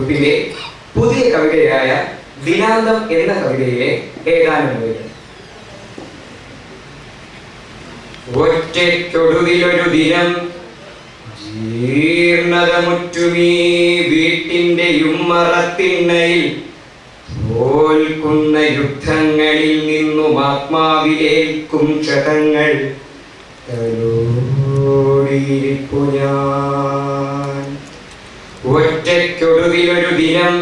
ഗ്രൂപ്പിലെ പുതിയ കവിതയായ ദിനാന്തം എന്ന കവിതയിലെ ഏതാനും വരികൾ. ഒറ്റയ്ക്കൊടുവിലൊരു ദിനം ജീർണതമുറ്റുമീ വീട്ടിന്റെ ഉമ്മറത്തിണ്ണയിൽ തോൽക്കുന്ന യുദ്ധങ്ങളിൽ നിന്നും ആത്മാവിലേൽക്കും ക്ഷതങ്ങൾ തലോടിയിരിപ്പു ഞാൻ. ഒറ്റയ്ക്കൊടുവിലൊരു ദിനം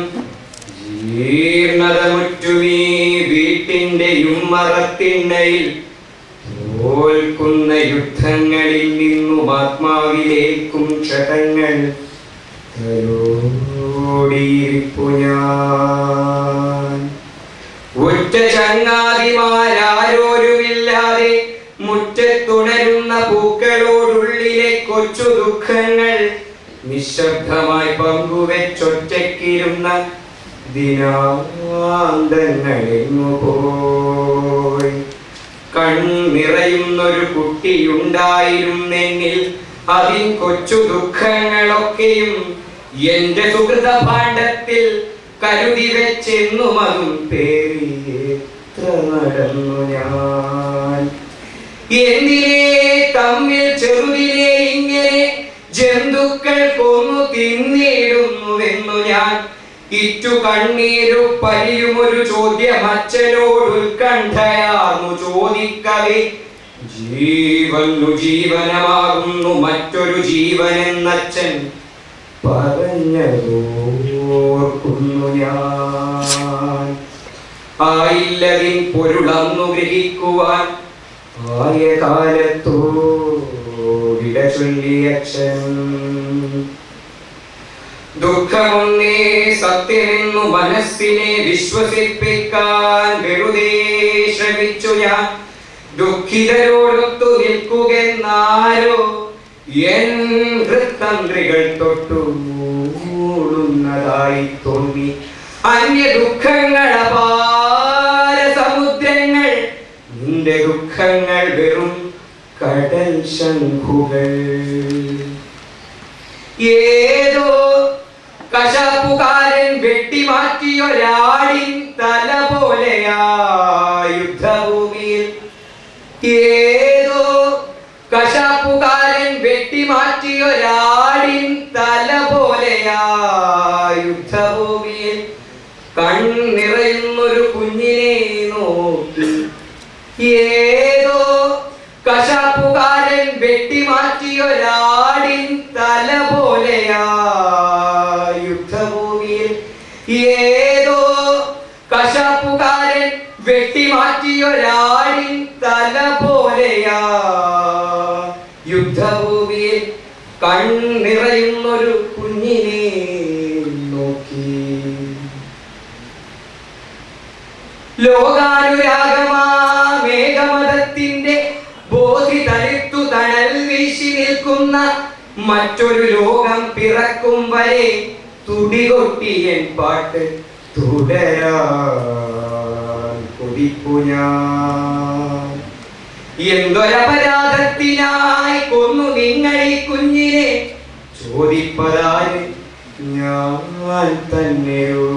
ജീർണതമുറ്റുമീ വീട്ടിന്റെ ഉമ്മറത്തിണ്ണയിൽ തോൽക്കുന്ന യുദ്ധങ്ങളിൽ നിന്നും ആത്മാവിലേക്കും ക്ഷതങ്ങൾ തലോടിയിരിപ്പു ഞാൻ. ഒറ്റ ചങ്ങാതിമാരാരോരുമില്ലാതെ മുറ്റത്തുണരുന്ന പൂക്കളോടുള്ളിലെ കൊച്ചു ദുഃഖങ്ങൾ നിശബ്ദമായി പങ്കുവെച്ചൊറ്റയ്ക്കിരുന്ന ദിനാന്തങ്ങളെങ്ങു പോയി. കണ്ണിറയുന്നൊരു കുട്ടിയുണ്ടായിരുന്നെങ്കിൽ അതിൻ കൊച്ചു ദുഃഖങ്ങളൊക്കെയും എന്റെ സുഹൃത ഭാണ്ഡത്തിൽ കരുതി വെച്ചെന്നും അതും പേരിയെത്ര നടന്നു ഞാൻ. എന്തിനെ തമ്മിൽ ചെറുതിനെ ഇങ്ങനെ ജന്തുക്കൾ കൊന്നു തിന്നിടുന്നുവെന്നു ഞാൻ ഇറ്റു കണ്ണീരു പരിയുമൊരു ചോദ്യം അച്ഛനോട് ഉത്കണ്ഠയാർന്നു ചോദിക്കവേ, ജീവനു ജീവനമാകുന്നു മറ്റൊരു ജീവനെന്നച്ഛൻ പറഞ്ഞതോർക്കുന്നു ഞാൻ. ആയില്ലതിൻ പൊരുളന്നു ഗ്രഹിക്കുവാൻ ആയ കാലത്തോ വിട ചൊല്ലിയച്ഛൻ. ദുഃഖമൊന്നേ സത്യമെന്നു മനസ്സിനെ വിശ്വസിപ്പിക്കാൻ വെറുതെ ശ്രമിച്ചു ഞാൻ. ദുഃഖിതരോടൊത്തു നിൽക്കുകെന്നാരോ എൻ ഹൃത്തന്ത്രികൾ തൊട്ടു മൂടുന്നതായി തോന്നി. അന്യ ദുഃഖങ്ങൾ അപാര സമുദ്രങ്ങൾ, നിന്റെ ദുഃഖങ്ങൾ വെറും കടൽ ശംഖുകൾ. ഏതോ കശാപ്പുകാരൻ വെട്ടിമാറ്റിയൊരാടിൻ തല പോലെയാ യുദ്ധഭൂമിയിൽ. ഏതോ കശാപ്പുകാരൻ വെട്ടിമാറ്റിയൊരാടിൻ തല പോലെയാ യുദ്ധഭൂമിയിൽ. കണ്ണിറയുന്നൊരു കുഞ്ഞിനെ നോക്കി. ഏതോ കശാപ്പുകാരൻ വെട്ടിമാറ്റിയൊരാടിൻ തല പോലെയാ യുദ്ധഭൂമിയിൽ. ഏതോ കശാപ്പുകാരൻ വെട്ടിമാറ്റിയൊരാടിൻ തല പോലെയാ യുദ്ധഭൂമിയിൽ. കണ്ണിറയുന്നൊരു കുഞ്ഞിനെ നോക്കി. ലോകാനുരാഗമാ മേഘമതത്തിന്റെ ബോധി തളിർത്തു തണൽ വീശി നിൽക്കുന്ന മറ്റൊരു ലോകം പിറക്കും വരെ തുടികൊട്ടിയൻ പാട്ട് തുടരാൻ കൊതിപ്പു ഞാൻ. എന്തൊരപരാധത്തിനായി കൊന്നു നിങ്ങളീ കുഞ്ഞിനെ ചോദിപ്പതാര് ഞാൻ തന്നെയോ.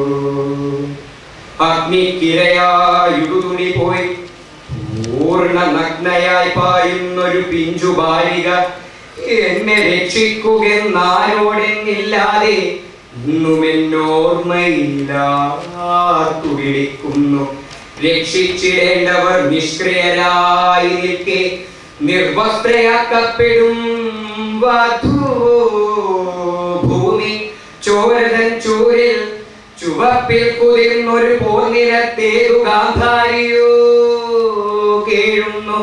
അഗ്നിക്കിരയായുടുതുണി പോയി പൂർണ്ണ നഗ്നയായി പായുന്നൊരു പിഞ്ചു ബാലിക എന്നെ രക്ഷിക്കുകെന്നാരോടെന്നില്ലാതെ ഇന്നും എന്നോർമ്മയില്ലാത്തു വിളിക്കുന്നു. രക്ഷിച്ചിടേണ്ടവർ നിഷ്ക്രിയരായി നിൽക്കെ നിർവസ്ത്രയാക്കപ്പെടും ഭൂമി. ചോരതൻ ചൂരിൽ ചുവപ്പിൽ കുതിർന്നൊരു പോർനിരത്തേതു ഗാന്ധാരിയോ കേഴുന്നു.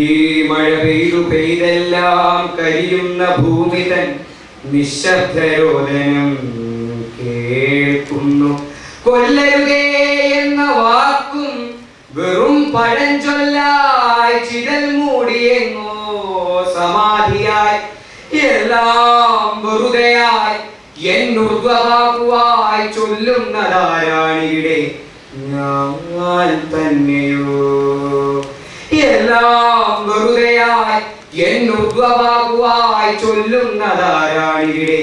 ഈ മഴ പെയ്തു പെയ്തെല്ലാം കരിയുന്ന ഭൂമി തൻ നിശബ്ദരോദനം കേൾക്കുന്നു. കൊല്ലരുതേ എന്ന വാക്കും വെറും പഴഞ്ചൊല്ലായി ചിതൽ മൂടിയെങ്ങോ സമാധിയായി. എല്ലാം വെറുതെയായി എന്നുർദ്വവാക്കുവായി ചൊല്ലുന്നതാരാണിവിടെ ഞാൻ തന്നെയോ. എല്ലാം വെറുതെയായി എന്നുർദ്വവാക്കുവായി ചൊല്ലുന്നതാരാണിവിടെ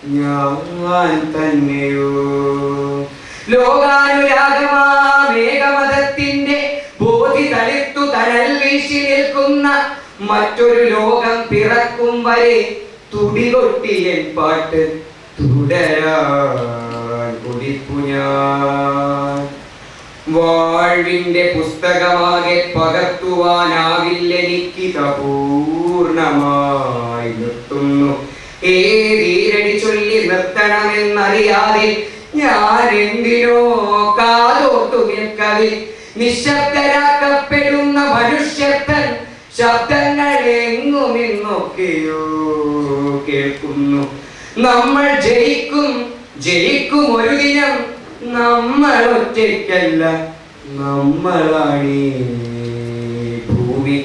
ഞാൻ തന്നെയോ. ലോകാനുരാഗമാമേകമതത്തിന്റെ ബോധി തളിർത്തു തണൽ വീശി നിൽക്കുന്ന മറ്റൊരു ലോകം പിറക്കും വരെ തുടികൊട്ടിയൻ പാട്ട് തുടരാൻ കൊതിപ്പു ഞാൻ. വാഴ്വിന്റെ പുസ്തകമാകെ പകർത്തുവാനാവില്ലെനിക്കിത പൂർണ്ണമായി നിർത്തുന്നു. ഏതീരടി ചൊല്ലി നിർത്തണമെന്നറിയാതെ ഞാൻ എന്തിനോ കാതോർത്തു നിൽക്കവേ. നിശബ്ദരാക്കപ്പെടുന്ന മനുഷ്യത്തൻ ശബ്ദങ്ങൾ എങ്ങുമെന്നൊക്കെയോ കേൾക്കുന്നു. നമ്മൾ ജയിക്കും, ജയിക്കും ഒരു ദിനം. നമ്മൾ ഒറ്റയ്ക്കല്ല, നമ്മളാണീ ഭൂമി.